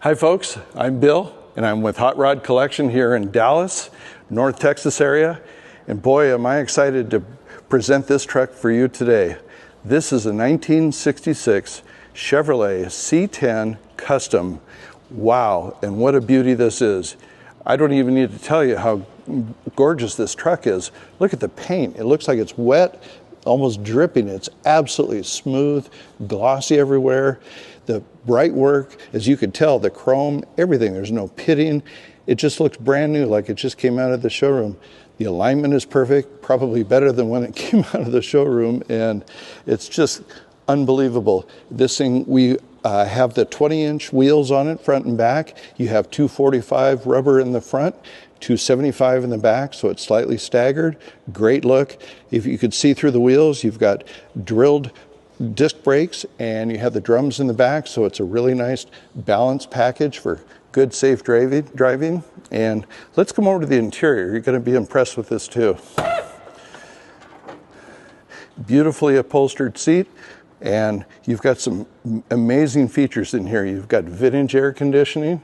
Hi folks, I'm Bill and I'm with Hot Rod Collection here in Dallas, North Texas area. And boy, am I excited to present this truck for you today. This is a 1966 Chevrolet C10 Custom. Wow, and what a beauty this is. I don't even need to tell you how gorgeous this truck is. Look at the paint. It looks like it's wet, almost dripping. It's absolutely smooth, glossy everywhere. The bright work, as you can tell, the chrome, everything, there's no pitting. It just looks brand new, like it just came out of the showroom. The alignment is perfect, probably better than when it came out of the showroom, and it's just unbelievable. This thing, we have the 20-inch wheels on it, front and back. You have 245 rubber in the front, 275 in the back, so it's slightly staggered. Great look. If you could see through the wheels, you've got drilled disc brakes and you have the drums in the back, so it's a really nice balanced package for good, safe driving. And let's come over to the interior. You're going to be impressed with this too. Beautifully upholstered seat, and you've got some amazing features in here. You've got vintage air conditioning.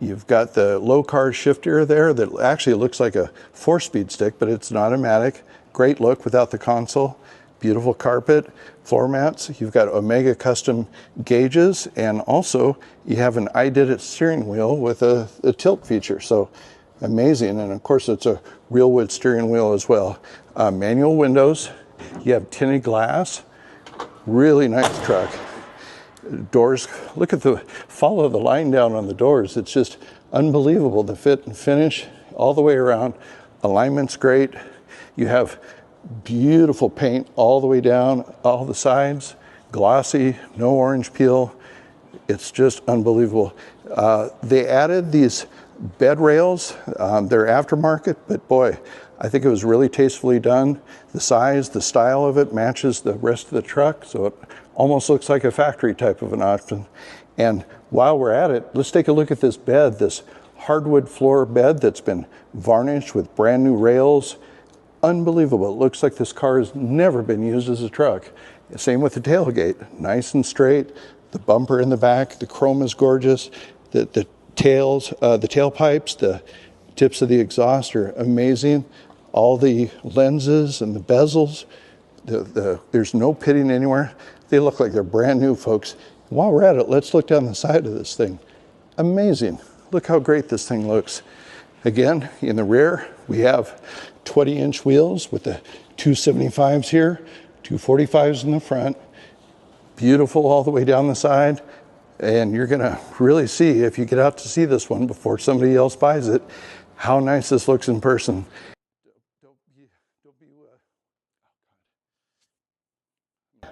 You've got the low car shifter there that actually looks like a 4-speed stick, but it's an automatic. Great look without the console. Beautiful carpet, floor mats. You've got Omega Kustom gauges, and also you have an I Did It steering wheel with a tilt feature. So amazing. And of course it's a real wood steering wheel as well. Manual windows. You have tinted glass. Really nice truck. Doors, look at follow the line down on the doors. It's just unbelievable, the fit and finish all the way around. Alignment's great. You have beautiful paint all the way down, all the sides, glossy, no orange peel. It's just unbelievable. They added these bed rails. They're aftermarket, but boy, I think it was really tastefully done. The size, the style of it matches the rest of the truck, so it almost looks like a factory type of an option. And while we're at it, let's take a look at this bed, this hardwood floor bed that's been varnished with brand new rails. Unbelievable. It looks like this car has never been used as a truck. Same with the tailgate, nice and straight. The bumper in the back, the chrome is gorgeous. The tailpipes, the tips of the exhaust are amazing. All the lenses and the bezels, there's no pitting anywhere. They look like they're brand new, folks. While we're at it, let's look down the side of this thing. Amazing. Look how great this thing looks. Again, in the rear, we have 20-inch wheels with the 275s here, 245s in the front. Beautiful all the way down the side. And you're gonna really see, if you get out to see this one before somebody else buys it, how nice this looks in person.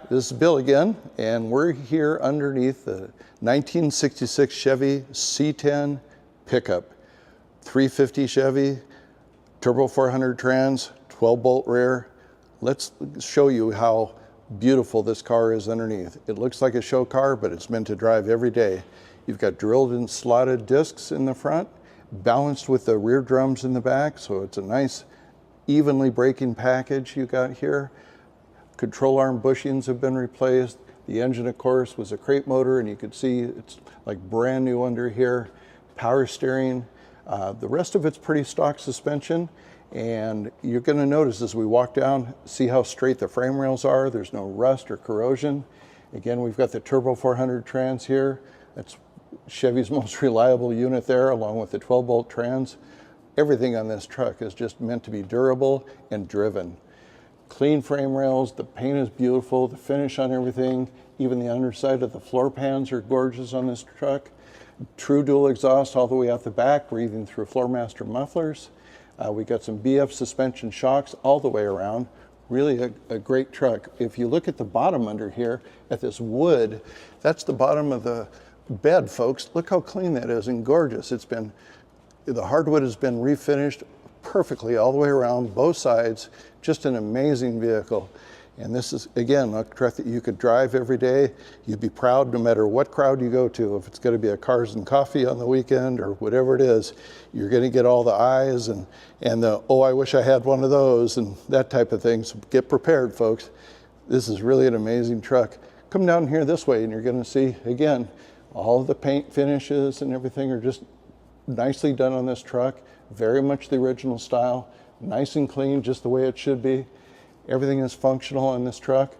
This is Bill again, and we're here underneath the 1966 Chevy C10 pickup. 350 Chevy, turbo 400 trans, 12-bolt rear. Let's show you how beautiful this car is underneath. It looks like a show car, but it's meant to drive every day. You've got drilled and slotted discs in the front, balanced with the rear drums in the back, so it's a nice, evenly braking package you got here. Control arm bushings have been replaced. The engine, of course, was a crate motor, and you can see it's like brand new under here. Power steering. The rest of it's pretty stock suspension, and you're going to notice as we walk down, see how straight the frame rails are. There's no rust or corrosion. Again, we've got the turbo 400 trans here. That's Chevy's most reliable unit there, along with the 12-bolt trans. Everything on this truck is just meant to be durable and driven. Clean frame rails, the paint is beautiful, the finish on everything, even the underside of the floor pans are gorgeous on this truck. True dual exhaust all the way out the back, breathing through Floormaster mufflers. We got some BF suspension shocks all the way around. Really a great truck. If you look at the bottom under here, at this wood, that's the bottom of the bed, folks. Look how clean that is and gorgeous. The hardwood has been refinished perfectly all the way around, both sides. Just an amazing vehicle. And this is, again, a truck that you could drive every day. You'd be proud no matter what crowd you go to. If it's going to be a cars and coffee on the weekend or whatever it is, you're going to get all the eyes and the, oh, I wish I had one of those and that type of thing. So get prepared, folks. This is really an amazing truck. Come down here this way and you're going to see, again, All of the paint finishes and everything are just nicely done on this truck. Very much the original style. Nice and clean, just the way it should be. Everything is functional on this truck.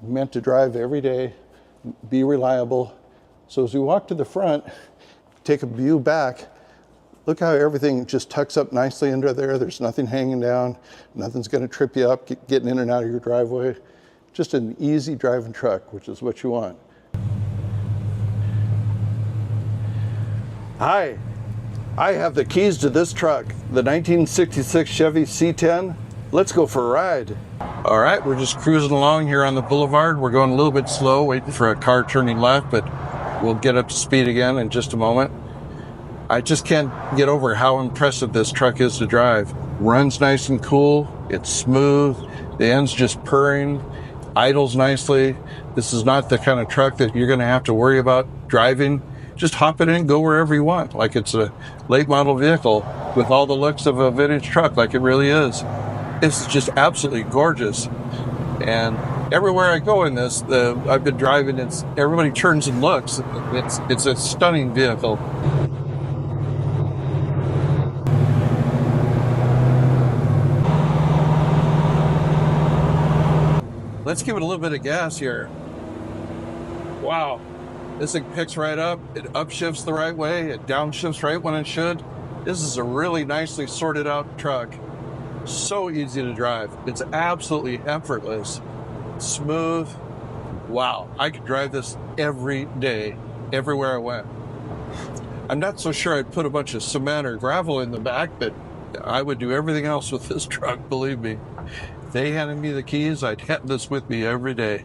Meant to drive every day, be reliable. So as we walk to the front, take a view back, look how everything just tucks up nicely under there. There's nothing hanging down. Nothing's gonna trip you up getting in and out of your driveway. Just an easy driving truck, which is what you want. Hi, I have the keys to this truck, the 1966 Chevy C10. Let's go for a ride. All right, we're just cruising along here on the boulevard. We're going a little bit slow, waiting for a car turning left, but we'll get up to speed again in just a moment. I just can't get over how impressive this truck is to drive. Runs nice and cool, it's smooth, the end's just purring, idles nicely. This is not the kind of truck that you're gonna have to worry about driving. Just hop it in and go wherever you want, like it's a late model vehicle with all the looks of a vintage truck, like it really is. It's just absolutely gorgeous. And everywhere I go in this, I've been driving, everybody turns and looks. It's a stunning vehicle. Let's give it a little bit of gas here. Wow. This thing picks right up, it upshifts the right way, it downshifts right when it should. This is a really nicely sorted out truck. So easy to drive. It's absolutely effortless, smooth. Wow, I could drive this every day, everywhere I went. I'm not so sure I'd put a bunch of cement or gravel in the back, but I would do everything else with this truck, believe me. If they handed me the keys, I'd have this with me every day.